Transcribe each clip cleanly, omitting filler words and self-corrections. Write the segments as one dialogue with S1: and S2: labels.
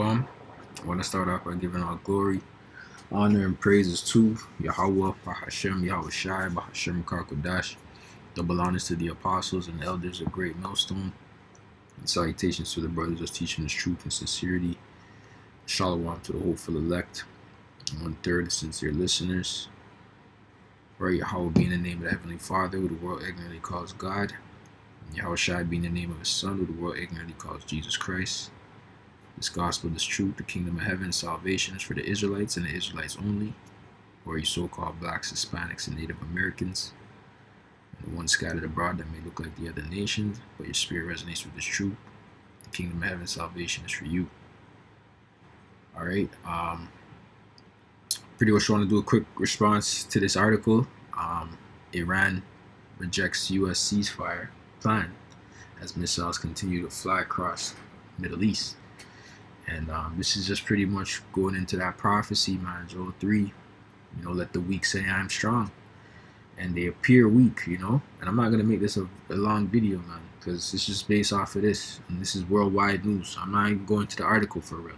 S1: I want to start off by giving all glory, honor, and praises to Yahweh, Bahashem, Yahweh Shai, Bahashem Karkodash. Double honors to the apostles and elders of Great Millstone. And salutations to the brothers that's teaching us truth and sincerity. Shalom to the hopeful elect. And 1/3 the sincere listeners. Right, Yahweh being the name of the Heavenly Father, who the world ignorantly calls God. And Yahweh Shai being the name of his Son, who the world ignorantly calls Jesus Christ. This gospel is truth, the kingdom of heaven, salvation is for the Israelites and the Israelites only, or you so-called blacks, Hispanics, and Native Americans, and the ones scattered abroad that may look like the other nations, but your spirit resonates with this truth. The kingdom of heaven, salvation is for you. All right. Pretty much want to do a quick response to this article. Iran rejects U.S. ceasefire plan as missiles continue to fly across the Middle East. And this is just pretty much going into that prophecy, man, Joel 3. Let the weak say I am strong. And they appear weak, And I'm not going to make this a long video, man, because it's just based off of this. And this is worldwide news. I'm not even going to the article for real.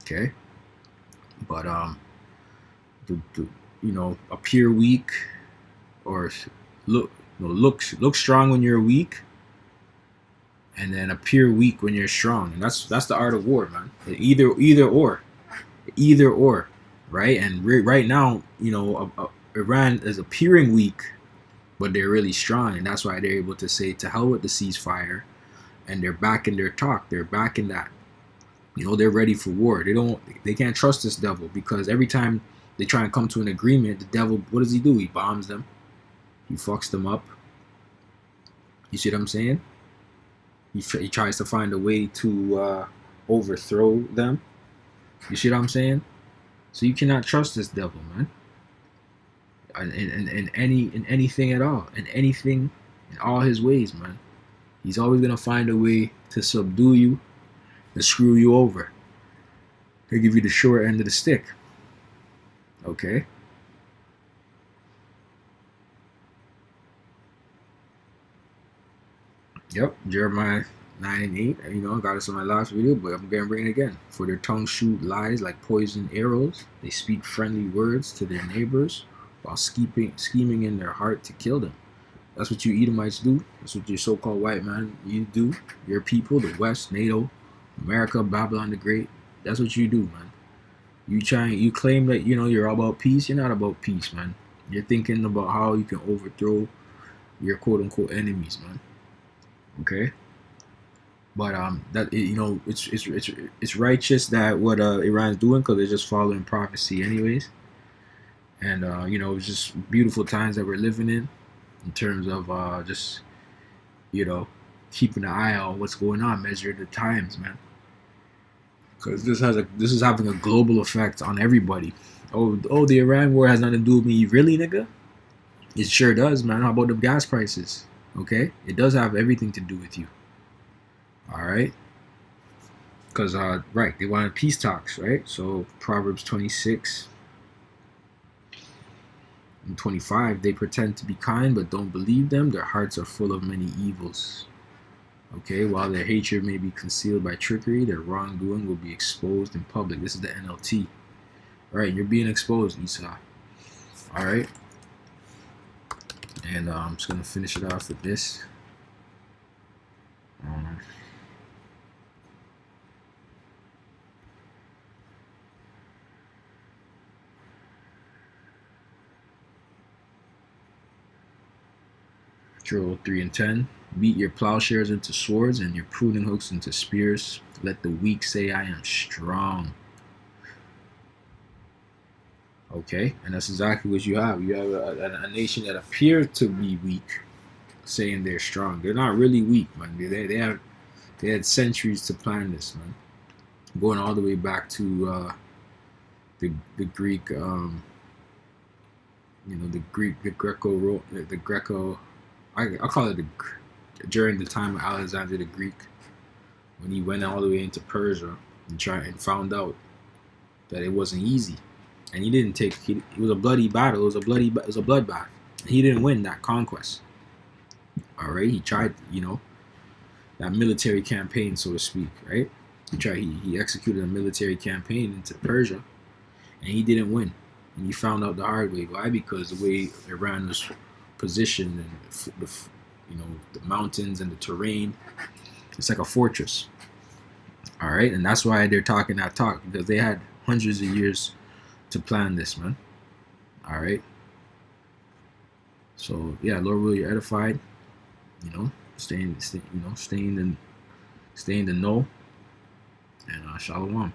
S1: Okay? But, appear weak or look strong when you're weak. And then appear weak when you're strong, and that's the art of war, man. Either or, right? And right now, Iran is appearing weak, but they're really strong, and that's why they're able to say to hell with the ceasefire, and they're back in their talk. They're back in that. They're ready for war. They can't trust this devil, because every time they try and come to an agreement, the devil, what does he do? He bombs them. He fucks them up. You see what I'm saying? He tries to find a way to overthrow them. You see what I'm saying? So you cannot trust this devil, man. In anything at all. In all his ways, man. He's always gonna find a way to subdue you and screw you over. He'll give you the short end of the stick. Okay? Yep, Jeremiah 9:8. I got this in my last video, but I'm gonna bring it again. For their tongues shoot lies like poisoned arrows. They speak friendly words to their neighbors while scheming in their heart to kill them. That's what you Edomites do. That's what your so-called white man you do. Your people, the West, NATO, America, Babylon the Great. That's what you do, man. You claim that you're all about peace. You're not about peace, man. You're thinking about how you can overthrow your quote-unquote enemies, man. Okay, but it's righteous that what Iran's doing, because they're just following prophecy anyways, and it's just beautiful times that we're living in terms of just keeping an eye on what's going on, measuring the times, man, because this is having a global effect on everybody. Oh, the Iran war has nothing to do with me, really, nigga? It sure does, man. How about the gas prices? Okay, it does have everything to do with you. All right, because right, they wanted peace talks, right? So Proverbs 26 and 25, they pretend to be kind but don't believe them. Their hearts are full of many evils. Okay, while their hatred may be concealed by trickery, their wrongdoing will be exposed in public. This is the NLT. All right, you're being exposed, Esau. All right. And I'm just going to finish it off with this. Joel 3 and 10. Beat your plowshares into swords and your pruning hooks into spears. Let the weak say, I am strong. Okay, and that's exactly what you have. You have a nation that appears to be weak, saying they're strong. They're not really weak, man. They had centuries to plan this, man. Going all the way back to the Greek, the Greco. I'll call it during the time of Alexander the Greek, when he went all the way into Persia and found out that it wasn't easy. And he didn't take. It was a bloody battle. It was a bloodbath. He didn't win that conquest. All right, he tried, that military campaign, so to speak. Right, He executed a military campaign into Persia, and he didn't win. And he found out the hard way. Why? Because the way Iran was positioned and the mountains and the terrain, it's like a fortress. All right, and that's why they're talking that talk, because they had hundreds of years to plan this, man. All right. So yeah, Lord will you're edified. Stay in the know, and shalom.